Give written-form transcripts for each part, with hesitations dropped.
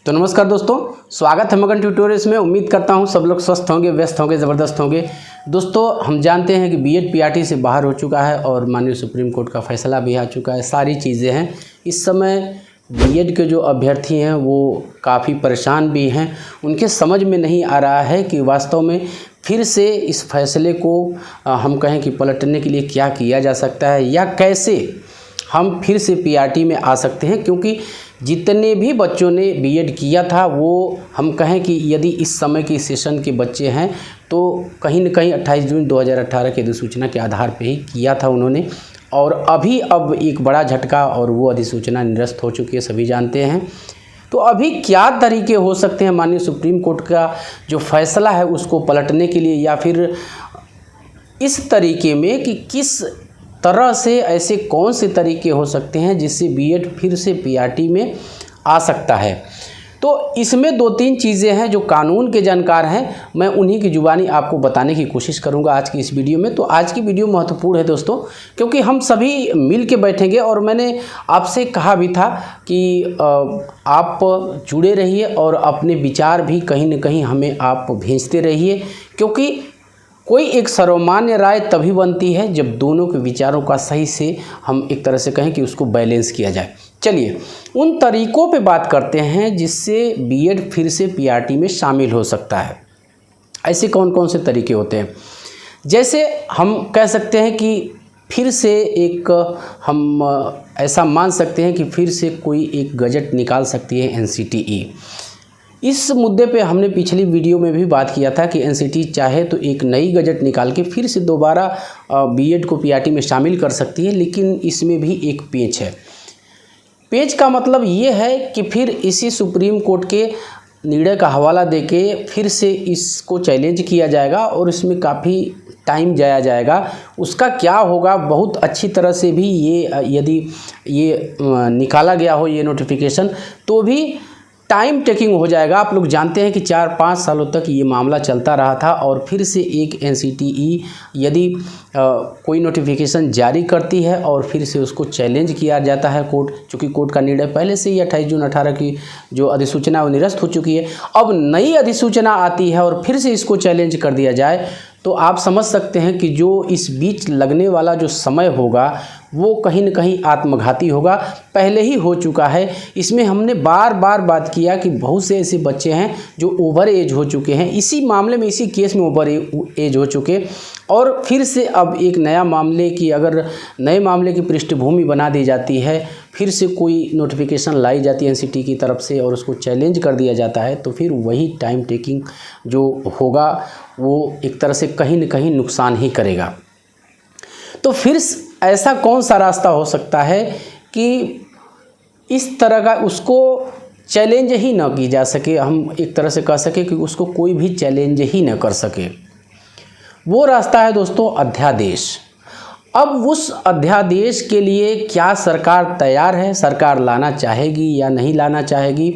तो नमस्कार दोस्तों, स्वागत है मगन ट्यूटोरियल्स में। उम्मीद करता हूं सब लोग स्वस्थ होंगे, व्यस्त होंगे, ज़बरदस्त होंगे। दोस्तों, हम जानते हैं कि बीएड पीआरटी से बाहर हो चुका है और माननीय सुप्रीम कोर्ट का फैसला भी आ चुका है। सारी चीज़ें हैं। इस समय बीएड के जो अभ्यर्थी हैं वो काफ़ी परेशान भी हैं। उनके समझ में नहीं आ रहा है कि वास्तव में फिर से इस फैसले को हम कहें कि पलटने के लिए क्या किया जा सकता है या कैसे हम फिर से पीआरटी में आ सकते हैं, क्योंकि जितने भी बच्चों ने बीएड किया था वो हम कहें कि यदि इस समय के सेशन के बच्चे हैं तो कहीं न कहीं 28 जून 2018 की अधिसूचना के आधार पे ही किया था उन्होंने। और अभी अब एक बड़ा झटका और वो अधिसूचना निरस्त हो चुकी है, सभी जानते हैं। तो अभी क्या तरीके हो सकते हैं माननीय सुप्रीम कोर्ट का जो फैसला है उसको पलटने के लिए, या फिर इस तरीके में कि किस तरह से ऐसे कौन से तरीके हो सकते हैं जिससे बीएड फिर से पीआरटी में आ सकता है। तो इसमें दो तीन चीज़ें हैं जो कानून के जानकार हैं, मैं उन्हीं की ज़ुबानी आपको बताने की कोशिश करूंगा आज की इस वीडियो में। तो आज की वीडियो महत्वपूर्ण है दोस्तों, क्योंकि हम सभी मिल के बैठेंगे और मैंने आपसे कहा भी था कि आप जुड़े रहिए और अपने विचार भी कहीं न कहीं हमें आप भेजते रहिए, क्योंकि कोई एक सर्वमान्य राय तभी बनती है जब दोनों के विचारों का सही से हम एक तरह से कहें कि उसको बैलेंस किया जाए। चलिए उन तरीकों पे बात करते हैं जिससे बीएड फिर से पीआरटी में शामिल हो सकता है। ऐसे कौन कौन से तरीके होते हैं? जैसे हम कह सकते हैं कि फिर से एक हम ऐसा मान सकते हैं कि फिर से कोई एक गजट निकाल सकती है एनसीटीई। इस मुद्दे पे हमने पिछली वीडियो में भी बात किया था कि एनसीटी चाहे तो एक नई गजट निकाल के फिर से दोबारा बीएड को पीआरटी में शामिल कर सकती है, लेकिन इसमें भी एक पेच है। पेच का मतलब ये है कि फिर इसी सुप्रीम कोर्ट के निर्णय का हवाला देके फिर से इसको चैलेंज किया जाएगा और इसमें काफ़ी टाइम जाया जाएगा। उसका क्या होगा, बहुत अच्छी तरह से भी ये यदि ये निकाला गया हो ये नोटिफिकेशन तो भी टाइम टेकिंग हो जाएगा। आप लोग जानते हैं कि 4-5 सालों तक ये मामला चलता रहा था और फिर से एक एनसीटीई यदि कोई नोटिफिकेशन जारी करती है और फिर से उसको चैलेंज किया जाता है कोर्ट, चूँकि कोर्ट का निर्णय पहले से ही 28 जून 18 की जो अधिसूचना वो निरस्त हो चुकी है, अब नई अधिसूचना आती है और फिर से इसको चैलेंज कर दिया जाए, तो आप समझ सकते हैं कि जो इस बीच लगने वाला जो समय होगा वो कहीं न कहीं आत्मघाती होगा। पहले ही हो चुका है। इसमें हमने बार बार बात किया कि बहुत से ऐसे बच्चे हैं जो ओवर एज हो चुके हैं, इसी मामले में इसी केस में ओवर एज हो चुके, और फिर से अब एक नया मामले की अगर नए मामले की पृष्ठभूमि बना दी जाती है, फिर से कोई नोटिफिकेशन लाई जाती है एनसीटी की तरफ से और उसको चैलेंज कर दिया जाता है, तो फिर वही टाइम टेकिंग जो होगा वो एक तरह से कहीं न कहीं नुकसान ही करेगा। तो फिर ऐसा कौन सा रास्ता हो सकता है कि इस तरह का उसको चैलेंज ही ना की जा सके, हम एक तरह से कह सके कि उसको कोई भी चैलेंज ही ना कर सके। वो रास्ता है दोस्तों अध्यादेश। अब उस अध्यादेश के लिए क्या सरकार तैयार है, सरकार लाना चाहेगी या नहीं लाना चाहेगी,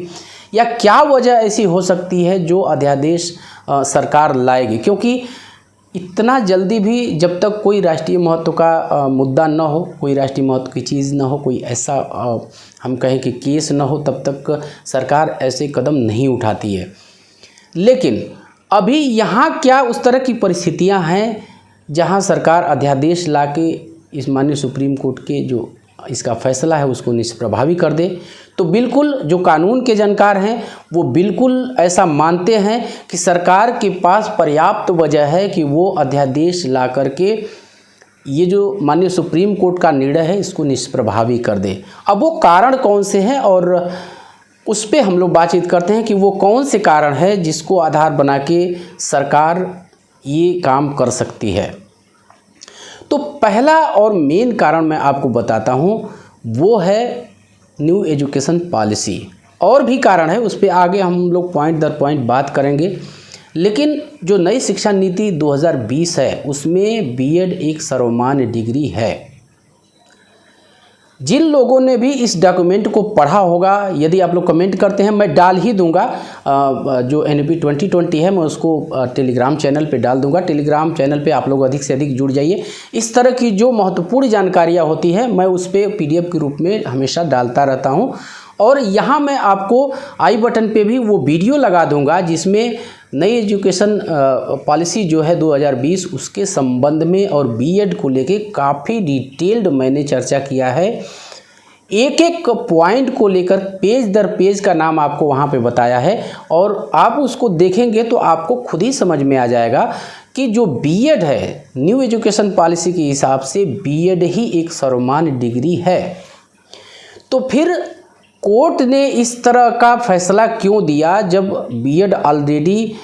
या क्या वजह ऐसी हो सकती है जो अध्यादेश सरकार लाएगी, क्योंकि इतना जल्दी भी जब तक कोई राष्ट्रीय महत्व का मुद्दा न हो, कोई राष्ट्रीय महत्व की चीज़ न हो, कोई ऐसा हम कहें कि केस न हो, तब तक सरकार ऐसे कदम नहीं उठाती है। लेकिन अभी यहाँ क्या उस तरह की परिस्थितियाँ हैं जहाँ सरकार अध्यादेश लाके इस माननीय सुप्रीम कोर्ट के जो इसका फैसला है उसको निष्प्रभावी कर दे? तो बिल्कुल जो कानून के जानकार हैं वो बिल्कुल ऐसा मानते हैं कि सरकार के पास पर्याप्त वजह है कि वो अध्यादेश ला करके ये जो माननीय सुप्रीम कोर्ट का निर्णय है इसको निष्प्रभावी कर दे। अब वो कारण कौन से हैं और उस पर हम लोग बातचीत करते हैं कि वो कौन से कारण है जिसको आधार बना के सरकार ये काम कर सकती है। तो पहला और मेन कारण मैं आपको बताता हूँ, वो है न्यू एजुकेशन पॉलिसी। और भी कारण है, उस पर आगे हम लोग पॉइंट दर पॉइंट बात करेंगे। लेकिन जो नई शिक्षा नीति 2020 है उसमें बीएड एक सर्वमान्य डिग्री है। जिन लोगों ने भी इस डॉक्यूमेंट को पढ़ा होगा, यदि आप लोग कमेंट करते हैं मैं डाल ही दूंगा, जो NEP 2020 है मैं उसको टेलीग्राम चैनल पे डाल दूंगा। टेलीग्राम चैनल पे आप लोग अधिक से अधिक जुड़ जाइए। इस तरह की जो महत्वपूर्ण जानकारियाँ होती हैं मैं उस पर PDF के रूप में हमेशा डालता रहता हूँ और यहाँ मैं आपको आई बटन पे भी वो वीडियो लगा दूंगा जिसमें नई एजुकेशन पॉलिसी जो है 2020 उसके संबंध में और बीएड को लेके काफ़ी डिटेल्ड मैंने चर्चा किया है। एक एक पॉइंट को लेकर पेज दर पेज का नाम आपको वहाँ पे बताया है और आप उसको देखेंगे तो आपको खुद ही समझ में आ जाएगा कि जो बीएड है न्यू एजुकेशन पॉलिसी के हिसाब से बीएड ही एक सर्वमान्य डिग्री है। तो फिर कोर्ट ने इस तरह का फैसला क्यों दिया जब BEd already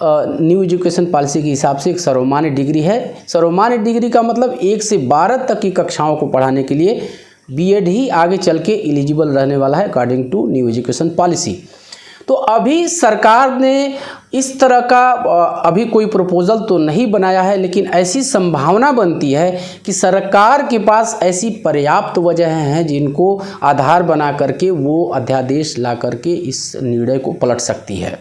new education policy के हिसाब से एक सर्वमान्य डिग्री है। सर्वमान्य डिग्री का मतलब 1 से 12 तक की कक्षाओं को पढ़ाने के लिए बीएड ही आगे चल के एलिजिबल रहने वाला है according to new education policy. तो अभी सरकार ने इस तरह का अभी कोई प्रपोजल तो नहीं बनाया है, लेकिन ऐसी संभावना बनती है कि सरकार के पास ऐसी पर्याप्त वजह हैं जिनको आधार बना करके वो अध्यादेश ला करके इस निर्णय को पलट सकती है।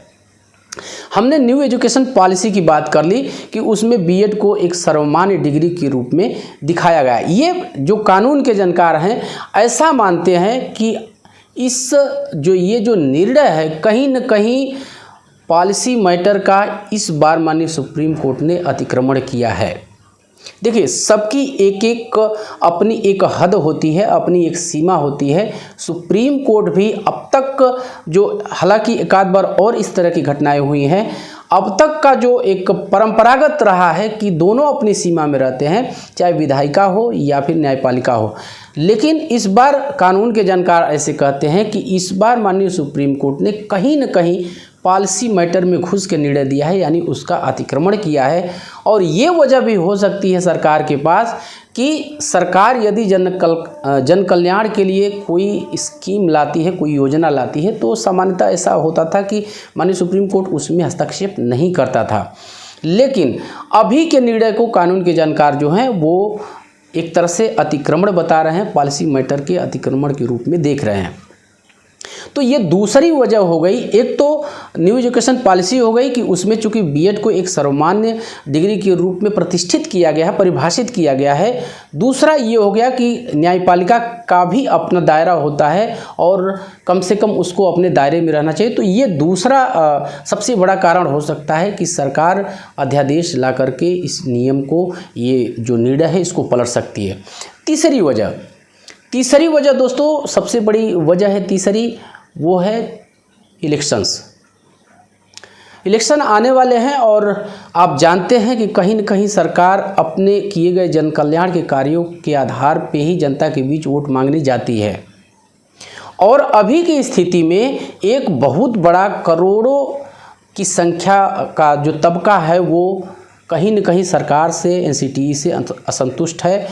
हमने न्यू एजुकेशन पॉलिसी की बात कर ली कि उसमें बीएड को एक सर्वमान्य डिग्री के रूप में दिखाया गया। ये जो कानून के जानकार हैं ऐसा मानते हैं कि ये जो निर्णय है कहीं न कहीं पॉलिसी मैटर का इस बार माननीय सुप्रीम कोर्ट ने अतिक्रमण किया है। देखिए, सबकी एक अपनी एक हद होती है, अपनी एक सीमा होती है। सुप्रीम कोर्ट भी अब तक जो हालांकि एक आध बार और इस तरह की घटनाएं हुई हैं, अब तक का जो एक परंपरागत रहा है कि दोनों अपनी सीमा में रहते हैं, चाहे विधायिका हो या फिर न्यायपालिका हो। लेकिन इस बार कानून के जानकार ऐसे कहते हैं कि इस बार माननीय सुप्रीम कोर्ट ने कहीं न कहीं पॉलिसी मैटर में घुस के निर्णय दिया है, यानी उसका अतिक्रमण किया है। और ये वजह भी हो सकती है सरकार के पास कि सरकार यदि जन कल्याण के लिए कोई स्कीम लाती है, कोई योजना लाती है, तो सामान्यतः ऐसा होता था कि माननीय सुप्रीम कोर्ट उसमें हस्तक्षेप नहीं करता था। लेकिन अभी के निर्णय को कानून के जानकार जो हैं वो एक तरह से अतिक्रमण बता रहे हैं, पॉलिसी मैटर के अतिक्रमण के रूप में देख रहे हैं। तो ये दूसरी वजह हो गई। एक तो न्यू एजुकेशन पॉलिसी हो गई कि उसमें चूंकि बीएड को एक सर्वमान्य डिग्री के रूप में प्रतिष्ठित किया गया है, परिभाषित किया गया है। दूसरा ये हो गया कि न्यायपालिका का भी अपना दायरा होता है और कम से कम उसको अपने दायरे में रहना चाहिए। तो ये दूसरा सबसे बड़ा कारण हो सकता है कि सरकार अध्यादेश ला करके इस नियम को, ये जो निर्णय है, इसको पलट सकती है। तीसरी वजह दोस्तों, सबसे बड़ी वजह है तीसरी, वो है इलेक्शन आने वाले हैं और आप जानते हैं कि कहीं न कहीं सरकार अपने किए गए जन कल्याण के कार्यों के आधार पे ही जनता के बीच वोट मांगने जाती है। और अभी की स्थिति में एक बहुत बड़ा करोड़ों की संख्या का जो तबका है वो कहीं न कहीं सरकार से, एनसीटीई से असंतुष्ट है।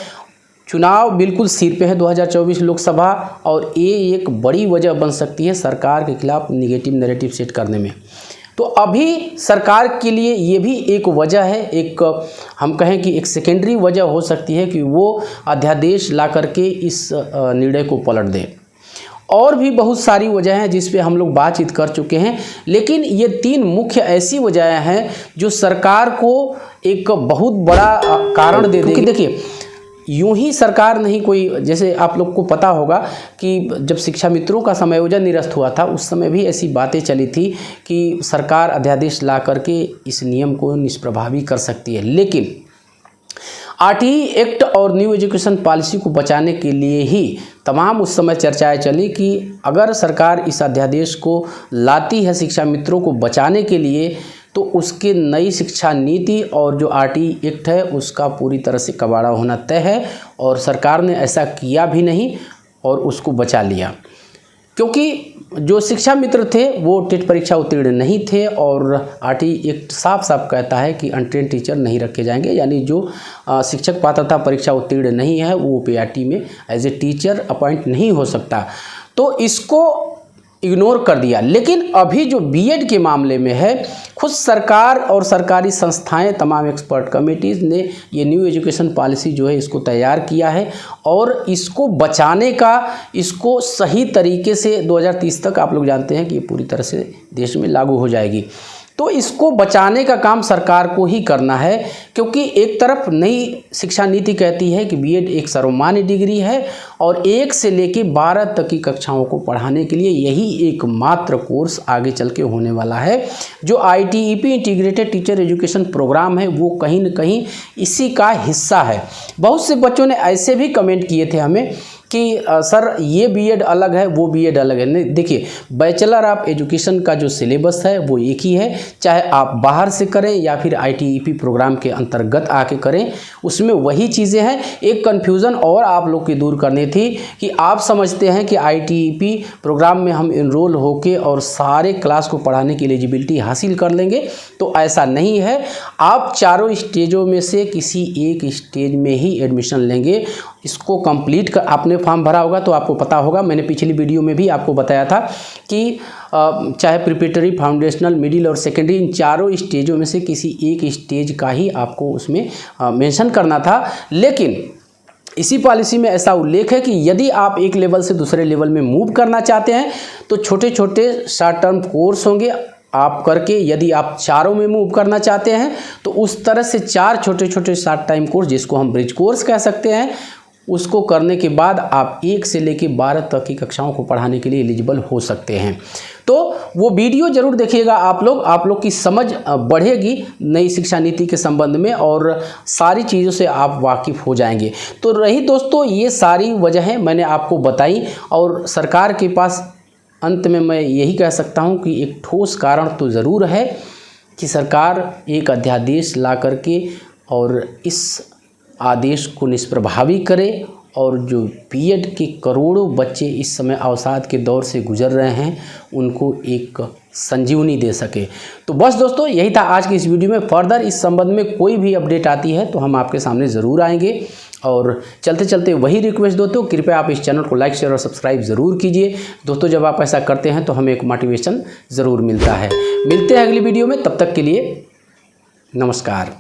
चुनाव बिल्कुल सिर पे है 2024 लोकसभा, और ये एक बड़ी वजह बन सकती है सरकार के खिलाफ निगेटिव नैरेटिव सेट करने में। तो अभी सरकार के लिए ये भी एक वजह है, एक हम कहें कि एक सेकेंडरी वजह हो सकती है कि वो अध्यादेश ला करके इस निर्णय को पलट दे। और भी बहुत सारी वजह हैं जिस पे हम लोग बातचीत कर चुके हैं, लेकिन ये 3 मुख्य ऐसी वजहें हैं जो सरकार को एक बहुत बड़ा कारण दे देगी। देखिए, यूं ही सरकार नहीं, कोई जैसे आप लोग को पता होगा कि जब शिक्षा मित्रों का समायोजन निरस्त हुआ था उस समय भी ऐसी बातें चली थी कि सरकार अध्यादेश ला करके इस नियम को निष्प्रभावी कर सकती है। लेकिन आरटीई एक्ट और न्यू एजुकेशन पॉलिसी को बचाने के लिए ही तमाम उस समय चर्चाएं चली कि अगर सरकार इस अध्यादेश को लाती है शिक्षा मित्रों को बचाने के लिए, तो उसके नई शिक्षा नीति और जो आरटीई एक्ट है उसका पूरी तरह से कबाड़ा होना तय है। और सरकार ने ऐसा किया भी नहीं और उसको बचा लिया, क्योंकि जो शिक्षा मित्र थे वो टेट परीक्षा उत्तीर्ण नहीं थे और आरटीई एक्ट साफ साफ कहता है कि अनट्रेन टीचर नहीं रखे जाएंगे, यानी जो शिक्षक पात्रता परीक्षा उत्तीर्ण नहीं है वो पीआरटी में एज ए टीचर अपॉइंट नहीं हो सकता। तो इसको इग्नोर कर दिया। लेकिन अभी जो बीएड के मामले में है, खुद सरकार और सरकारी संस्थाएं, तमाम एक्सपर्ट कमेटीज़ ने ये न्यू एजुकेशन पॉलिसी जो है इसको तैयार किया है और इसको बचाने का, इसको सही तरीके से 2030 तक आप लोग जानते हैं कि ये पूरी तरह से देश में लागू हो जाएगी। तो इसको बचाने का काम सरकार को ही करना है, क्योंकि एक तरफ नई शिक्षा नीति कहती है कि बीएड एक सर्वमान्य डिग्री है और 1 से लेकर 12 तक की कक्षाओं को पढ़ाने के लिए यही एकमात्र कोर्स आगे चल के होने वाला है। जो ITEP integrated teacher education programme है वो कहीं न कहीं इसी का हिस्सा है। बहुत से बच्चों ने ऐसे भी कमेंट किए थे हमें कि सर ये बीएड अलग है, वो बीएड अलग है। नहीं, देखिए, बैचलर ऑफ एजुकेशन का जो सिलेबस है वो एक ही है, चाहे आप बाहर से करें या फिर ITEP प्रोग्राम के अंतर्गत आके करें, उसमें वही चीज़ें हैं। एक कन्फ्यूज़न और आप लोग की दूर करनी थी कि आप समझते हैं कि ITEP प्रोग्राम में हम इनरोल होके और सारे क्लास को पढ़ाने की एलिजिबिलिटी हासिल कर लेंगे, तो ऐसा नहीं है। आप चारों स्टेजों में से किसी एक स्टेज में ही एडमिशन लेंगे। इसको कंप्लीट कर, आपने फॉर्म भरा होगा तो आपको पता होगा, मैंने पिछली वीडियो में भी आपको बताया था कि चाहे प्रिपरेटरी, फाउंडेशनल, मिडिल और सेकेंडरी, इन चारों स्टेजों में से किसी एक स्टेज का ही आपको उसमें मेंशन करना था। लेकिन इसी पॉलिसी में ऐसा उल्लेख है कि यदि आप एक लेवल से दूसरे लेवल में मूव करना चाहते हैं तो छोटे छोटे शॉर्ट टर्म कोर्स होंगे आप करके, यदि आप चारों में मूव करना चाहते हैं तो उस तरह से 4 छोटे छोटे शॉर्ट टाइम कोर्स, जिसको हम ब्रिज कोर्स कह सकते हैं, उसको करने के बाद आप 1 से लेकर 12 तक की कक्षाओं को पढ़ाने के लिए एलिजिबल हो सकते हैं। तो वो वीडियो ज़रूर देखिएगा आप लोग की समझ बढ़ेगी नई शिक्षा नीति के संबंध में और सारी चीज़ों से आप वाकिफ़ हो जाएंगे। तो रही दोस्तों ये सारी वजहें मैंने आपको बताई, और सरकार के पास अंत में मैं यही कह सकता हूँ कि एक ठोस कारण तो ज़रूर है कि सरकार एक अध्यादेश ला करके और इस आदेश को निष्प्रभावी करे और जो बीएड के करोड़ों बच्चे इस समय अवसाद के दौर से गुजर रहे हैं उनको एक संजीवनी दे सके। तो बस दोस्तों यही था आज की इस वीडियो में। फर्दर इस संबंध में कोई भी अपडेट आती है तो हम आपके सामने ज़रूर आएंगे। और चलते चलते वही रिक्वेस्ट दोस्तों, कृपया आप इस चैनल को लाइक, शेयर और सब्सक्राइब ज़रूर कीजिए दोस्तों। जब आप ऐसा करते हैं तो हमें एक मोटिवेशन ज़रूर मिलता है। मिलते हैं अगली वीडियो में, तब तक के लिए नमस्कार।